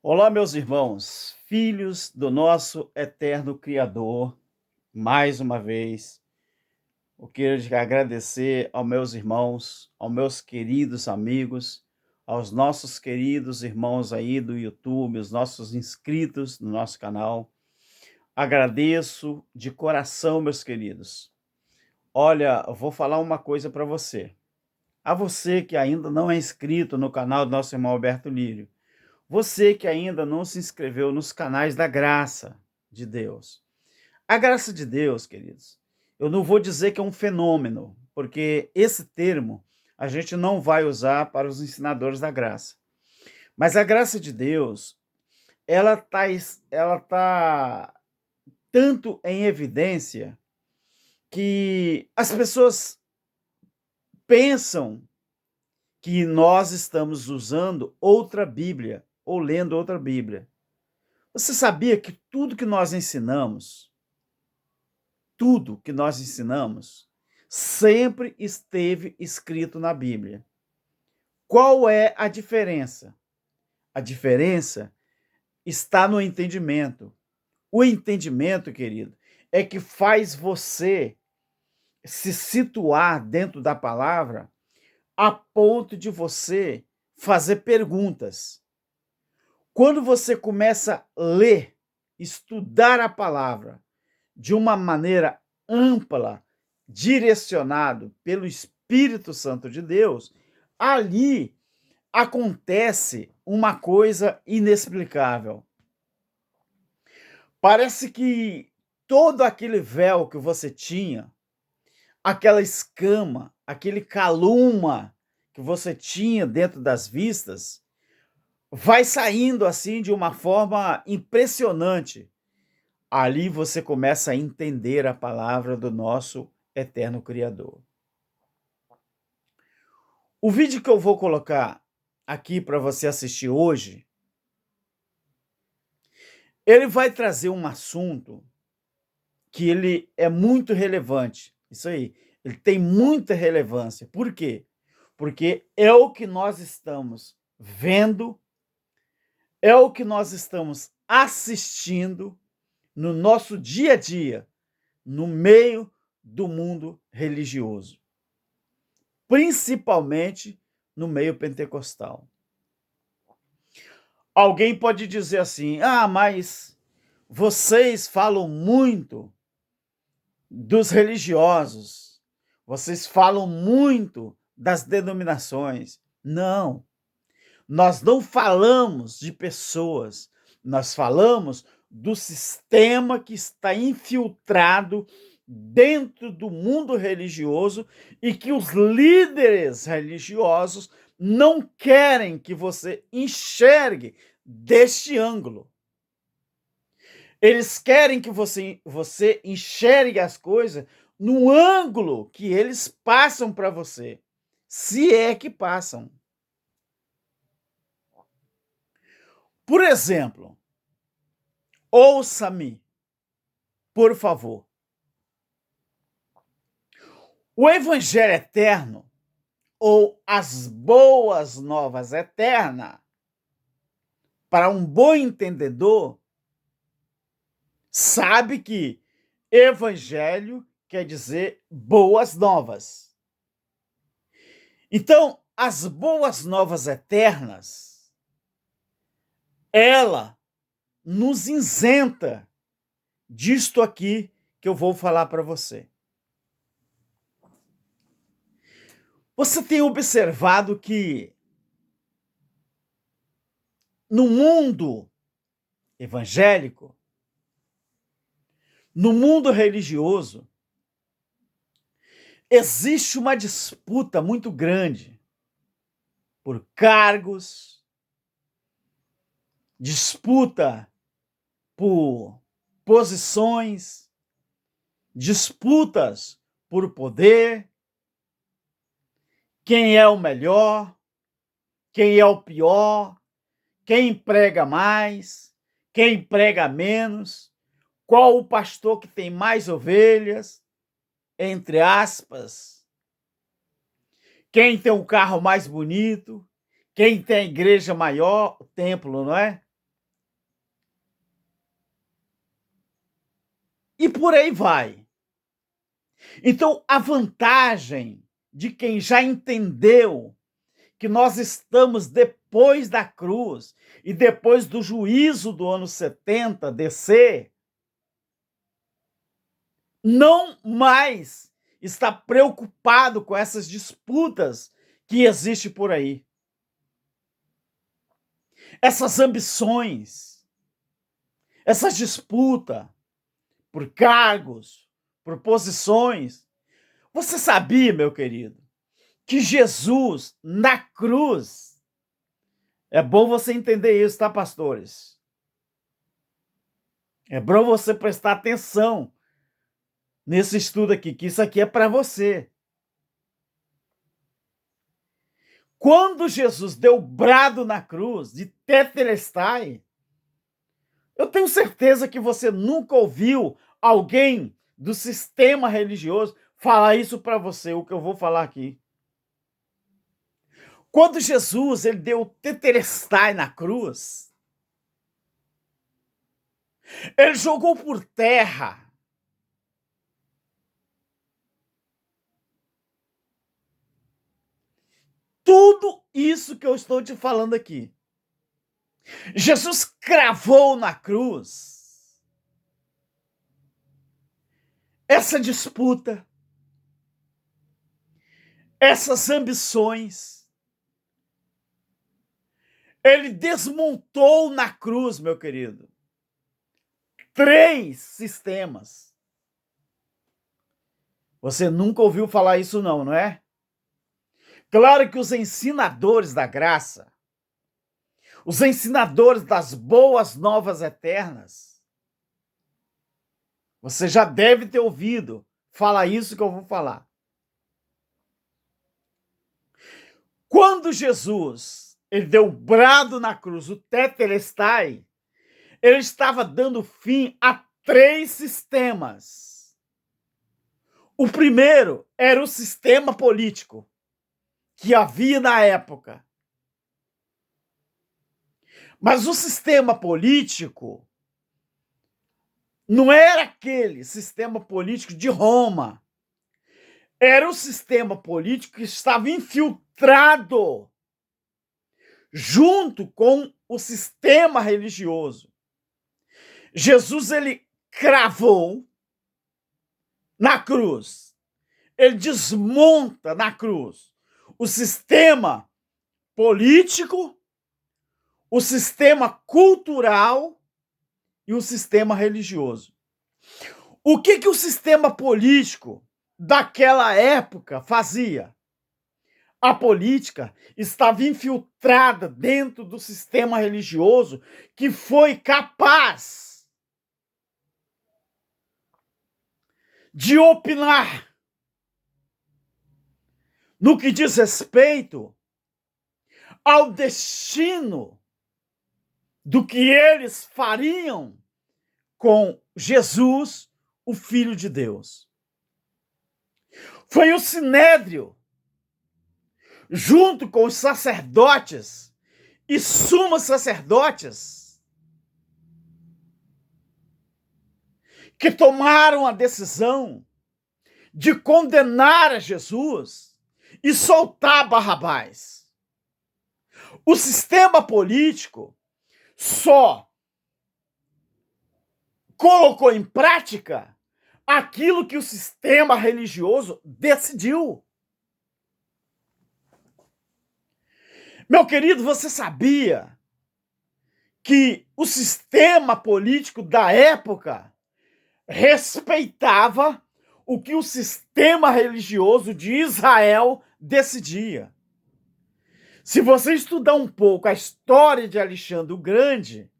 Olá, meus irmãos, filhos do nosso eterno Criador. Mais uma vez, eu quero agradecer aos meus irmãos, aos meus queridos amigos, aos nossos queridos irmãos aí do YouTube, os nossos inscritos no nosso canal. Agradeço de coração, meus queridos. Olha, eu vou falar uma coisa para você. A você que ainda não é inscrito no canal do nosso irmão Alberto Lírio, você que ainda não se inscreveu nos canais da graça de Deus. A graça de Deus, queridos, eu não vou dizer que é um fenômeno, porque esse termo a gente não vai usar para os ensinadores da graça. Mas a graça de Deus, ela tá tanto em evidência que as pessoas pensam que nós estamos usando outra Bíblia ou lendo outra Bíblia. Você sabia que tudo que nós ensinamos, sempre esteve escrito na Bíblia? Qual é a diferença? A diferença está no entendimento. O entendimento, querido, é que faz você se situar dentro da palavra a ponto de você fazer perguntas. Quando você começa a ler, estudar a palavra de uma maneira ampla, direcionado pelo Espírito Santo de Deus, ali acontece uma coisa inexplicável. Parece que todo aquele véu que você tinha, aquela escama, aquele caluma que você tinha dentro das vistas, vai saindo assim de uma forma impressionante. Ali você começa a entender a palavra do nosso eterno Criador. O vídeo que eu vou colocar aqui para você assistir hoje, ele vai trazer um assunto que ele é muito relevante. Isso aí, ele tem muita relevância. Por quê? Porque é o que nós estamos vendo, é o que nós estamos assistindo no nosso dia a dia, no meio do mundo religioso, principalmente no meio pentecostal. Alguém pode dizer assim: ah, mas vocês falam muito dos religiosos, vocês falam muito das denominações. Não, nós não falamos de pessoas, nós falamos do sistema que está infiltrado dentro do mundo religioso e que os líderes religiosos não querem que você enxergue deste ângulo. Eles querem que você enxergue as coisas no ângulo que eles passam para você, se é que passam. Por exemplo, ouça-me, por favor. O Evangelho eterno, ou as boas novas eternas, para um bom entendedor, sabe que Evangelho quer dizer boas novas. Então, as boas novas eternas, ela nos isenta disto aqui que eu vou falar para você. Você tem observado que no mundo evangélico, no mundo religioso, existe uma disputa muito grande por cargos, disputa por posições, disputas por poder, quem é o melhor, quem é o pior, quem prega mais, quem prega menos, qual o pastor que tem mais ovelhas, entre aspas, quem tem o carro mais bonito, quem tem a igreja maior, o templo, não é? e por aí vai. Então, a vantagem de quem já entendeu que nós estamos depois da cruz e depois do juízo do ano 70 descer, não mais está preocupado com essas disputas que existem por aí. Essas ambições, essas disputas por cargos, por posições. Você sabia, meu querido, que Jesus, na cruz, é bom você entender isso, tá, pastores? É bom você prestar atenção nesse estudo aqui, que isso aqui é para você. Quando Jesus deu o brado na cruz de Tetelestai, eu tenho certeza que você nunca ouviu alguém do sistema religioso falar isso para você, o que eu vou falar aqui. Quando Jesus ele deu o Tetelestai na cruz, ele jogou por terra tudo isso que eu estou te falando aqui. Jesus cravou na cruz essa disputa, essas ambições. Ele desmontou na cruz, meu querido, 3 sistemas. Você nunca ouviu falar isso não, não é? Claro que os ensinadores da graça, os ensinadores das boas novas eternas, você já deve ter ouvido falar isso que eu vou falar. Quando Jesus ele deu o brado na cruz, o Tetelestai, ele estava dando fim a 3 sistemas. O primeiro era o sistema político que havia na época. Mas o sistema político não era aquele sistema político de Roma. Era o sistema político que estava infiltrado junto com o sistema religioso. Jesus ele cravou na cruz. Ele desmonta na cruz o sistema político, o sistema cultural e o sistema religioso. O que o sistema político daquela época fazia? A política estava infiltrada dentro do sistema religioso que foi capaz de opinar no que diz respeito ao destino do que eles fariam com Jesus, o Filho de Deus. Foi o Sinédrio, junto com os sacerdotes e sumos sacerdotes, que tomaram a decisão de condenar a Jesus e soltar Barrabás. O sistema político só colocou em prática aquilo que o sistema religioso decidiu. Meu querido, você sabia que o sistema político da época respeitava o que o sistema religioso de Israel decidia? Se você estudar um pouco a história de Alexandre o Grande,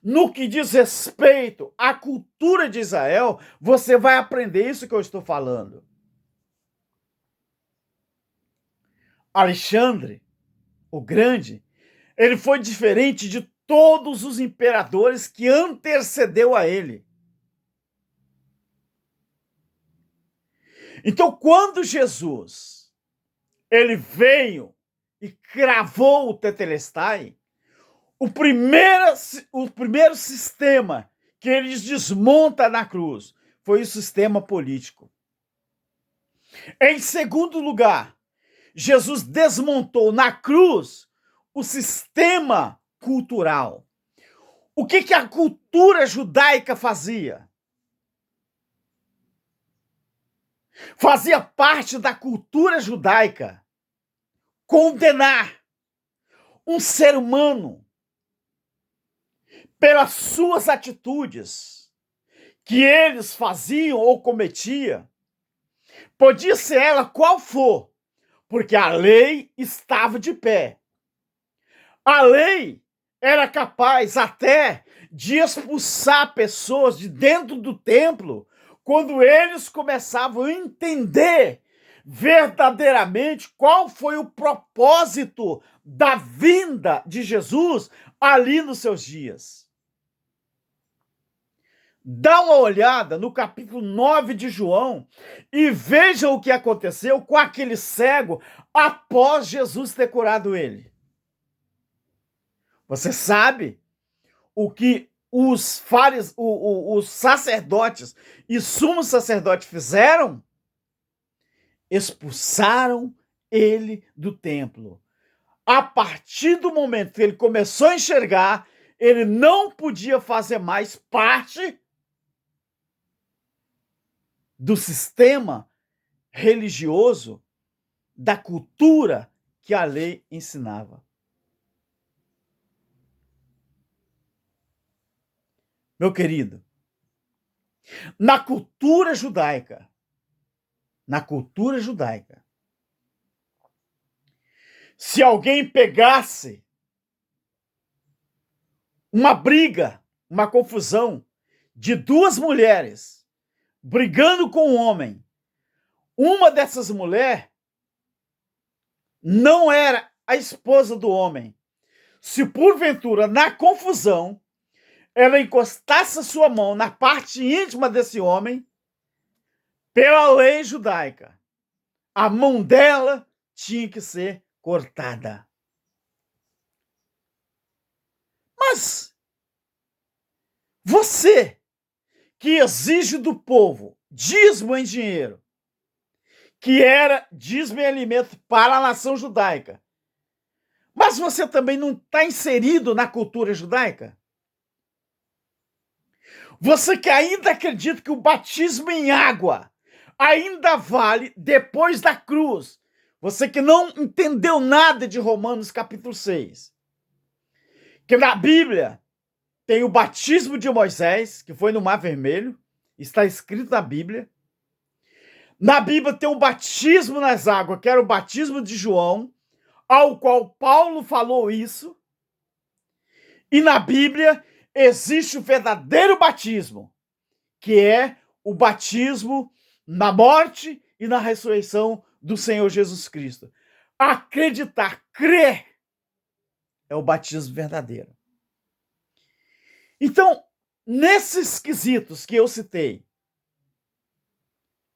no que diz respeito à cultura de Israel, você vai aprender isso que eu estou falando. Alexandre o Grande, ele foi diferente de todos os imperadores que antecedeu a ele. Então, quando Jesus ele veio e cravou o Tetelestai, o primeiro sistema que eles desmonta na cruz foi o sistema político. Em segundo lugar, Jesus desmontou na cruz o sistema cultural. O que a cultura judaica fazia? Fazia parte da cultura judaica condenar um ser humano pelas suas atitudes que eles faziam ou cometiam, podia ser ela qual for, porque a lei estava de pé. A lei era capaz até de expulsar pessoas de dentro do templo quando eles começavam a entender verdadeiramente qual foi o propósito da vinda de Jesus ali nos seus dias. Dá uma olhada no capítulo 9 de João e veja o que aconteceu com aquele cego após Jesus ter curado ele. Você sabe o que os sacerdotes e sumos sacerdotes fizeram? Expulsaram ele do templo. A partir do momento que ele começou a enxergar, ele não podia fazer mais parte do sistema religioso, da cultura que a lei ensinava. Meu querido, na cultura judaica, se alguém pegasse uma briga, uma confusão de duas mulheres brigando com um homem, uma dessas mulheres não era a esposa do homem. Se porventura, na confusão, ela encostasse a sua mão na parte íntima desse homem, pela lei judaica, a mão dela tinha que ser cortada. Mas você que exige do povo dízimo em dinheiro, que era dízimo em alimento para a nação judaica, mas você também não está inserido na cultura judaica? Você que ainda acredita que o batismo em água ainda vale depois da cruz. Você que não entendeu nada de Romanos capítulo 6. Que na Bíblia tem o batismo de Moisés, que foi no Mar Vermelho. Está escrito na Bíblia. Na Bíblia tem o batismo nas águas, que era o batismo de João, ao qual Paulo falou isso. E na Bíblia existe o verdadeiro batismo, que é o batismo na morte e na ressurreição do Senhor Jesus Cristo. Acreditar, crer, é o batismo verdadeiro. Então, nesses quesitos que eu citei,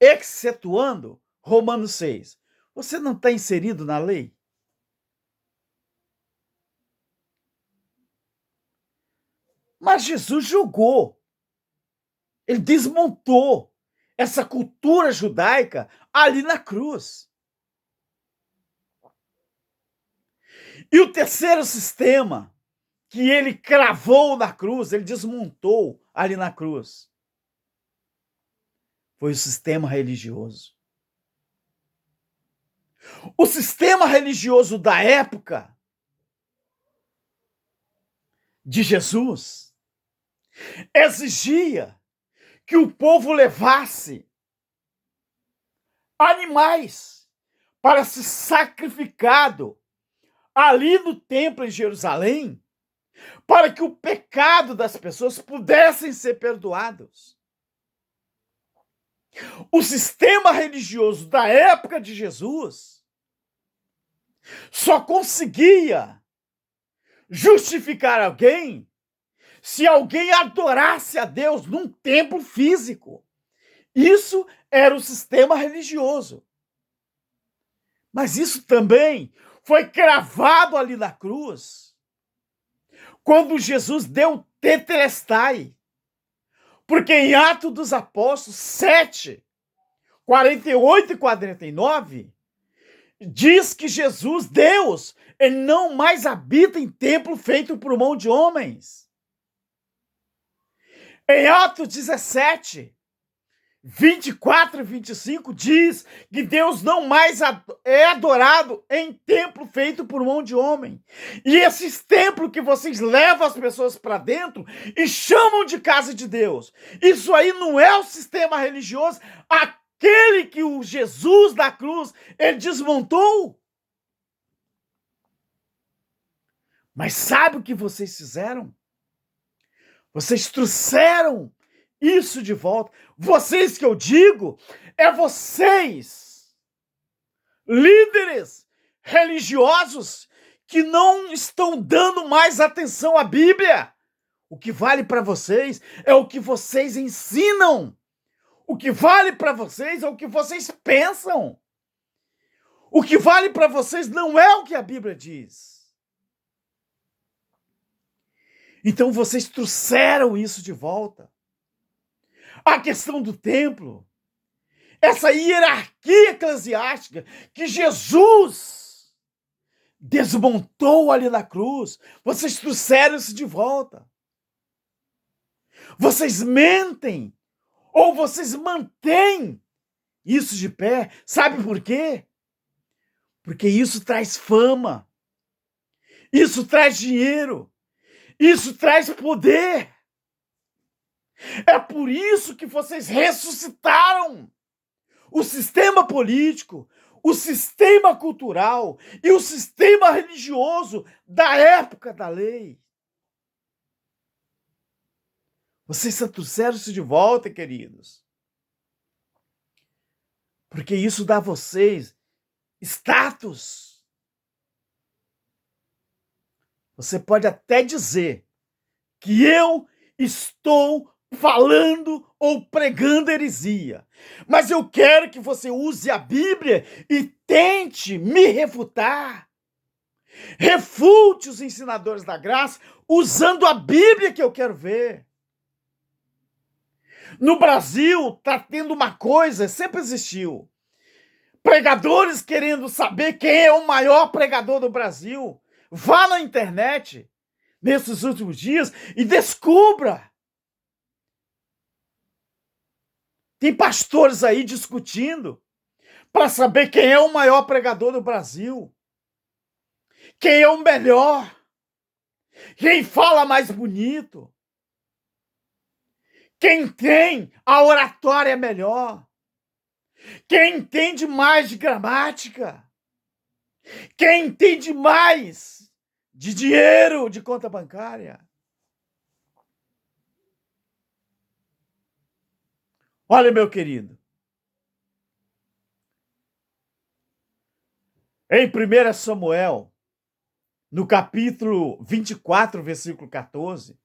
excetuando Romanos 6, você não está inserido na lei? Mas Jesus julgou. Ele desmontou essa cultura judaica ali na cruz. E o terceiro sistema que ele cravou na cruz, ele desmontou ali na cruz, foi o sistema religioso. O sistema religioso da época de Jesus exigia que o povo levasse animais para ser sacrificado ali no templo em Jerusalém, para que o pecado das pessoas pudessem ser perdoados. O sistema religioso da época de Jesus só conseguia justificar alguém se alguém adorasse a Deus num templo físico. Isso era o sistema religioso. Mas isso também foi cravado ali na cruz, quando Jesus deu tetelestai, Porque em Atos dos Apóstolos 7, 48 e 49, diz que Jesus, Deus, ele não mais habita em templo feito por mão de homens. Em Atos 17, 24 e 25 diz que Deus não mais é adorado em templo feito por mão de homem. E esses templos que vocês levam as pessoas para dentro e chamam de casa de Deus. Isso aí não é o sistema religioso, aquele que o Jesus da cruz, ele desmontou. Mas sabe o que vocês fizeram? Vocês trouxeram isso de volta. Vocês que eu digo, é vocês, líderes religiosos, que não estão dando mais atenção à Bíblia. O que vale para vocês é o que vocês ensinam. O que vale para vocês é o que vocês pensam. O que vale para vocês não é o que a Bíblia diz. Então vocês trouxeram isso de volta. A questão do templo, essa hierarquia eclesiástica que Jesus desmontou ali na cruz, vocês trouxeram isso de volta. Vocês mentem ou vocês mantêm isso de pé. Sabe por quê? Porque isso traz fama, isso traz dinheiro, isso traz poder. É por isso que vocês ressuscitaram o sistema político, o sistema cultural e o sistema religioso da época da lei. Vocês trouxeram isso de volta, queridos. Porque isso dá a vocês status. Você pode até dizer que eu estou falando ou pregando heresia, mas eu quero que você use a Bíblia e tente me refutar. Refute os ensinadores da graça usando a Bíblia que eu quero ver. No Brasil, está tendo uma coisa, sempre existiu. Pregadores querendo saber quem é o maior pregador do Brasil. Vá na internet nesses últimos dias e descubra. Tem pastores aí discutindo para saber quem é o maior pregador do Brasil. Quem é o melhor. Quem fala mais bonito. Quem tem a oratória melhor. Quem entende mais de gramática. Quem entende mais de dinheiro, de conta bancária. Olha, meu querido. Em 1 Samuel, no capítulo 24, versículo 14,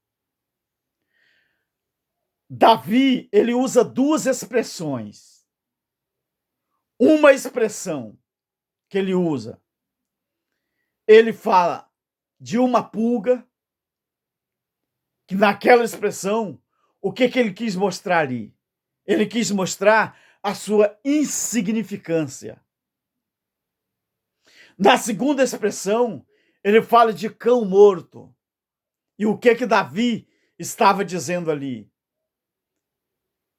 Davi, ele usa duas expressões. Uma expressão que ele usa, ele fala de uma pulga, que naquela expressão, o que ele quis mostrar ali? Ele quis mostrar a sua insignificância. Na segunda expressão, ele fala de cão morto. E o que Davi estava dizendo ali?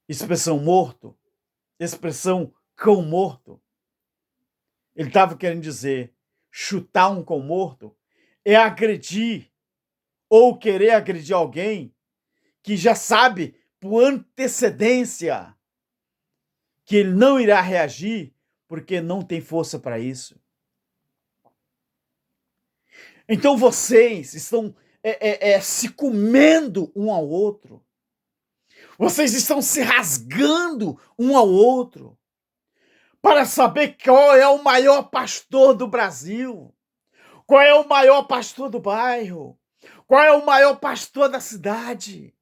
Expressão morto, expressão cão morto. Ele estava querendo dizer, chutar um cão morto é agredir ou querer agredir alguém que já sabe por antecedência que ele não irá reagir porque não tem força para isso. Então vocês estão se comendo um ao outro. Vocês estão se rasgando um ao outro para saber qual é o maior pastor do Brasil, qual é o maior pastor do bairro, qual é o maior pastor da cidade.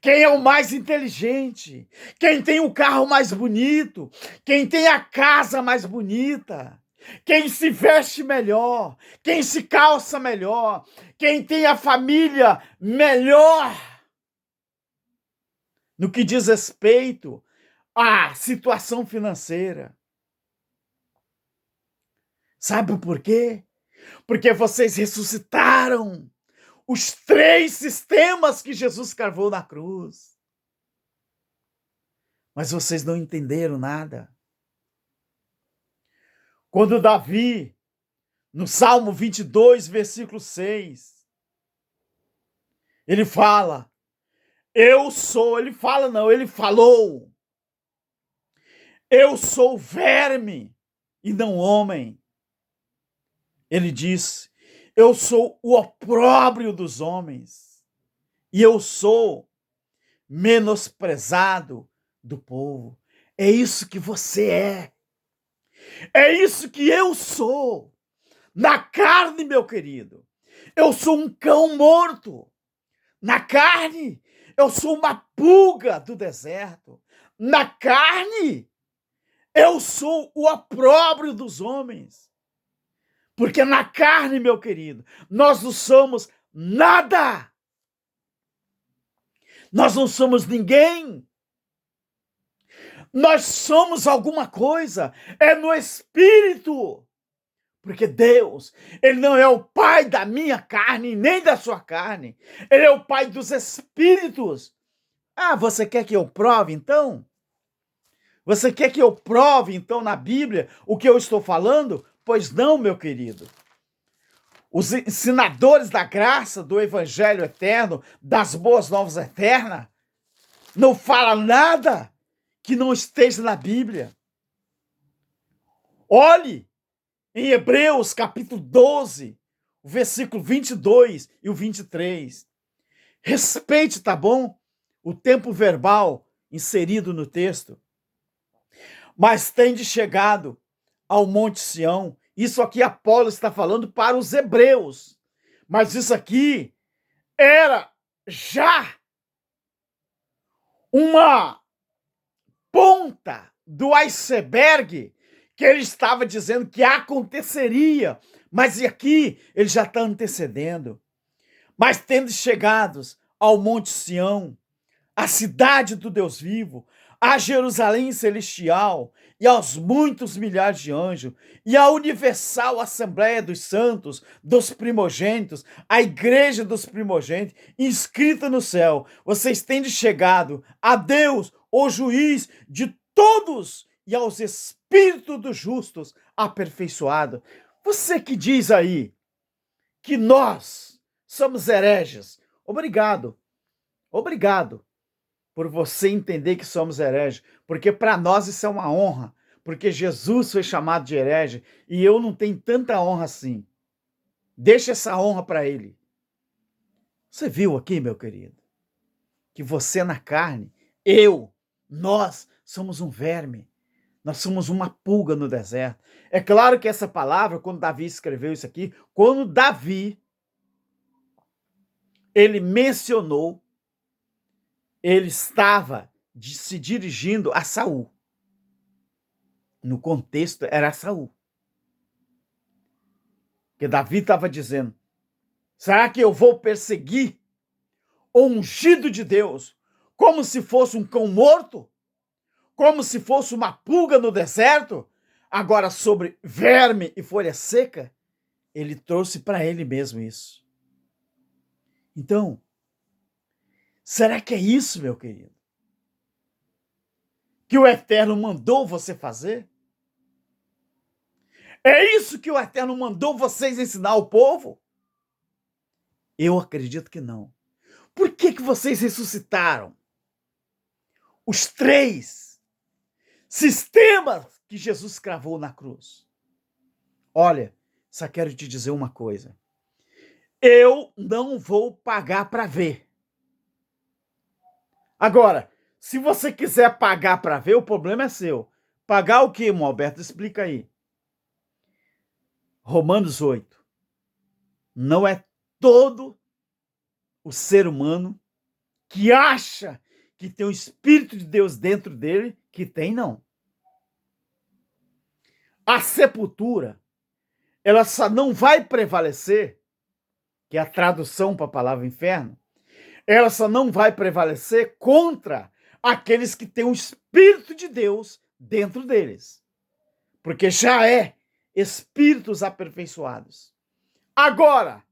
Quem é o mais inteligente? Quem tem o carro mais bonito? Quem tem a casa mais bonita? Quem se veste melhor? Quem se calça melhor? Quem tem a família melhor? no que diz respeito à situação financeira. Sabe por quê? Porque vocês ressuscitaram os 3 sistemas que Jesus cravou na cruz. Mas vocês não entenderam nada. Quando Davi, no Salmo 22, versículo 6, ele fala, ele falou, eu sou verme e não homem. Ele diz, eu sou o opróbrio dos homens e eu sou menosprezado do povo. É isso que você é. É isso que eu sou. Na carne, meu querido, eu sou um cão morto. Na carne, eu sou uma pulga do deserto. Na carne, eu sou o opróbrio dos homens. Porque na carne, meu querido, nós não somos nada. Nós não somos ninguém. Nós somos alguma coisa. É no espírito. Porque Deus, Ele não é o pai da minha carne, nem da sua carne. Ele é o pai dos espíritos. Ah, você quer que eu prove, então? Você quer que eu prove, então, na Bíblia, o que eu estou falando? Pois não, meu querido. Os ensinadores da graça, do evangelho eterno, das boas novas eternas, não falam nada que não esteja na Bíblia. Olhe em Hebreus capítulo 12, o versículo 22 e o 23. Respeite, tá bom? O tempo verbal inserido no texto. Mas tende chegado ao Monte Sião. Isso aqui Apolo está falando para os hebreus. Mas isso aqui era já uma ponta do iceberg que ele estava dizendo que aconteceria. Mas aqui ele já está antecedendo. Mas tendo chegados ao Monte Sião, a cidade do Deus vivo, a Jerusalém celestial e aos muitos milhares de anjos, e a universal Assembleia dos Santos, dos primogênitos, a igreja dos primogênitos, inscrita no céu, vocês têm chegado a Deus, o juiz de todos, e aos espíritos dos justos aperfeiçoado. Você que diz aí que nós somos hereges, obrigado por você entender que somos hereges, porque para nós isso é uma honra, porque Jesus foi chamado de herege e eu não tenho tanta honra assim. Deixa essa honra para ele. Você viu aqui, meu querido, que você na carne, nós somos um verme, nós somos uma pulga no deserto. É claro que essa palavra, quando Davi escreveu isso aqui, quando Davi, ele mencionou, ele estava se dirigindo a Saul. No contexto, era Saul. Porque Davi estava dizendo, será que eu vou perseguir o ungido de Deus como se fosse um cão morto? Como se fosse uma pulga no deserto? Agora, sobre verme e folha seca, ele trouxe para ele mesmo isso. Então, será que é isso, meu querido? Que o Eterno mandou você fazer? É isso que o Eterno mandou vocês ensinar ao povo? Eu acredito que não. Por que vocês ressuscitaram os 3 sistemas que Jesus cravou na cruz? Olha, só quero te dizer uma coisa. Eu não vou pagar para ver. Agora, se você quiser pagar para ver, o problema é seu. Pagar o quê, irmão Alberto? Explica aí. Romanos 8. Não é todo o ser humano que acha que tem o Espírito de Deus dentro dele, que tem, não. A sepultura, ela só não vai prevalecer, que é a tradução para a palavra inferno, ela só não vai prevalecer contra aqueles que têm o Espírito de Deus dentro deles, porque já é espíritos aperfeiçoados. Agora,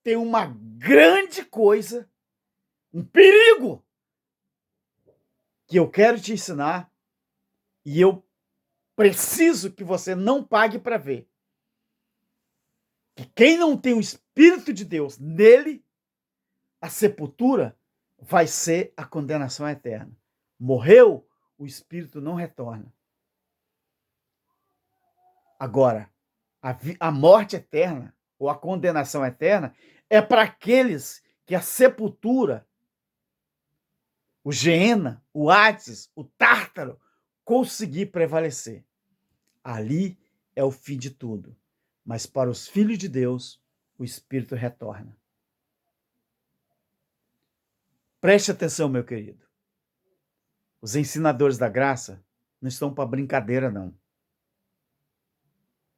tem uma grande coisa, um perigo, que eu quero te ensinar e eu preciso que você não pague para ver. Que quem não tem o Espírito de Deus nele, a sepultura vai ser a condenação eterna. Morreu, o Espírito não retorna. Agora, a morte eterna, ou a condenação eterna, é para aqueles que a sepultura, o Geena, o Hades, o Tártaro, conseguir prevalecer. Ali é o fim de tudo. Mas para os filhos de Deus, o Espírito retorna. Preste atenção, meu querido. Os ensinadores da graça não estão para brincadeira, não.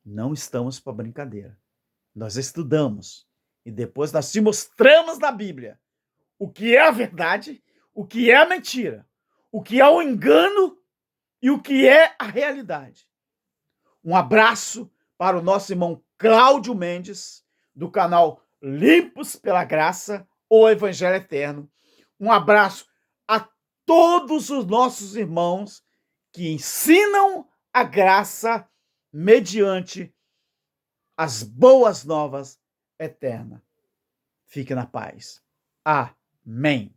Não estamos para brincadeira. Nós estudamos e depois nós te mostramos na Bíblia o que é a verdade, o que é a mentira, o que é o engano e o que é a realidade. Um abraço para o nosso irmão Cláudio Mendes, do canal Limpos pela Graça, o Evangelho Eterno. Um abraço a todos os nossos irmãos que ensinam a graça mediante as boas novas eternas. Fique na paz. Amém.